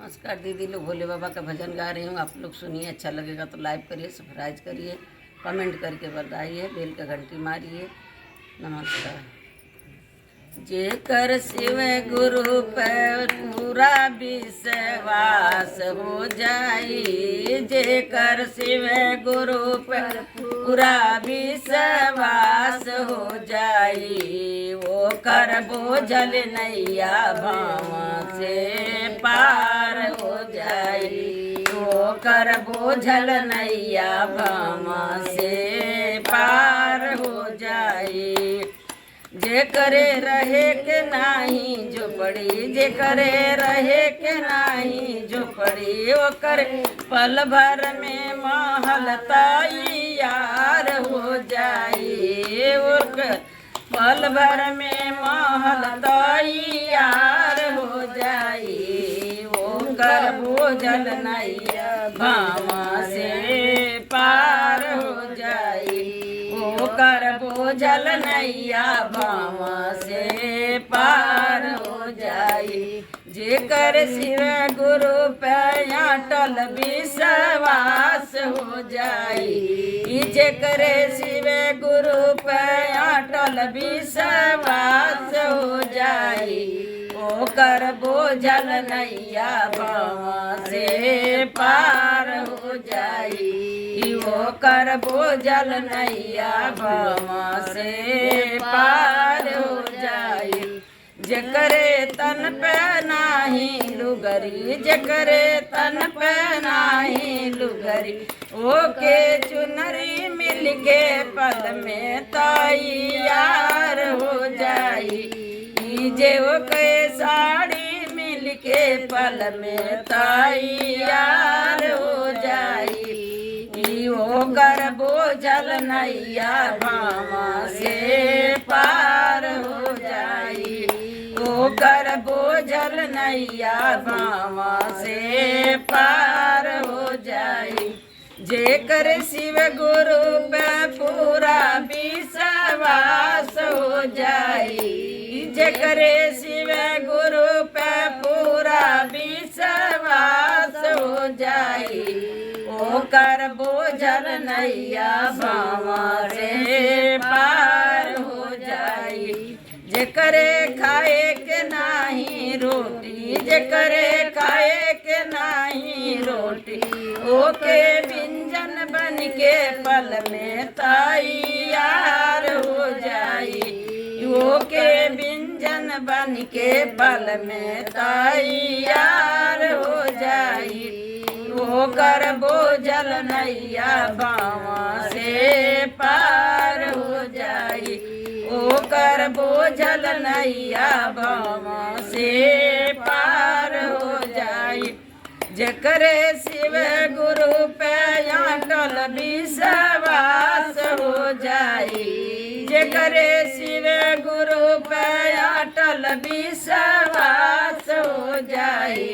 नमस्कार दीदी लोग, भोले बाबा का भजन गा रही हूँ। आप लोग सुनिए, अच्छा लगेगा तो लाइक करिए, सब्सक्राइब करिए, कमेंट करके बताइए, बेल का घंटी मारिए। नमस्कार। जेकर शिव गुरु पर पूरा विश्वास हो जाई, जेकर शिव गुरु पर पूरा विश्वास हो जाई, वो कर बोझल नैया भाव से पार हो जाई, वो कर बोझल नैया भाव से पार हो जाई। जे करे रहे के नाही झोपड़ी, जे करे रहे के नाही झोपड़ी, वो करे पल भर में महल तैयार हो जाई, वो पल भर में महल तैयार हो जाई, वो कर बोझल नैया भाव से पार हो जाई, वो कर बोझल नैया भाव से पार हो जाई। जेकर शिव गुरु पे अटल विश्वास हो जाई, जेकर शिव गुरु पे अटल विश्वास हो जाई, ओ कर बोझल नैया भाव से पार हो जाई, वो कर बोझल नैया भाव से पार हो जाई। जकरे तन पे नाही लुगरी, जकरे तन पे नाही लुगरी, ओके चुनरी मिल के पल में तैयार हो जाई, जे ओके साड़ी मिल के पल में तैयार हो जाई, वो कर बोझल नैया भाव से पार हो जाई, वो कर बोझल नैया भाव से पार हो जाई। जेकर शिव गुरु पे पूरा विश्वास हो जाई, जेकर शिव गुरु पे पूरा विश्वास हो जाई, ओ कर बोझल नैया भाव से पार हो जाई। जेकरे खाए के नाही रोटी, जेकरे खाए के नाही रोटी, ओके व्यंजन बन के पल में तैयार हो जाई, ओके व्यंजन बन के पल में तैयार हो जाई, वो कर बोझल नैया भाव से पार हो जाई, वो कर बोझल नैया भाव से पार हो जाई। जेकरे शिव गुरु पे अटल विश्वास हो जाई, जेकरे शिव गुरु पे अटल विश्वास हो जाई,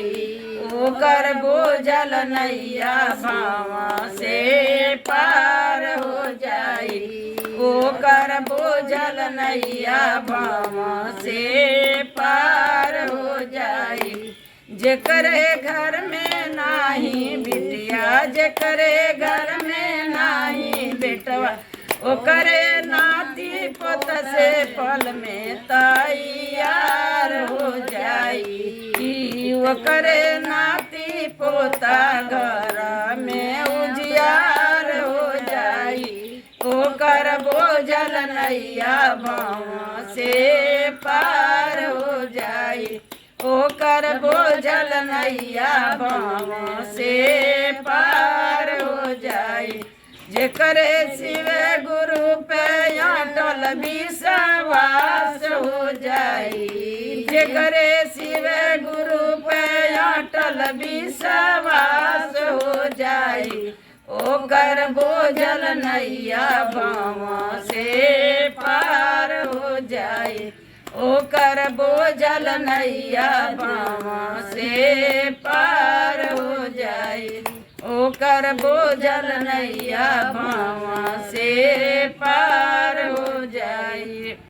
वो कर बोझल नैया भाव से पार हो जाई, वो कर बोझल नैया भाव से पार हो जाई। जेकरे घर में नाही बिटिया, जेकरे घर में नाही बेटवा, ओकरे नाती पोत से पल में तैयार हो जाई, ओकरे नाती पोता घर में उजियार हो जाई, ओकर बोझल नैया भाव से पार हो जाई, ओकर बोझल नैया भाव से पार हो जाई। जेकरे शिव गुरु पे अटल विश्वास हो जाई, जेकरे शिव गुरु पे अटल विश्वास हो जाई, ओकर बोझल नैया भाव से पार हो जाई, ओकर बोझल नैया भाव से पार हो जाई, ओकर बोझल नैया भाव से पार हो जाई।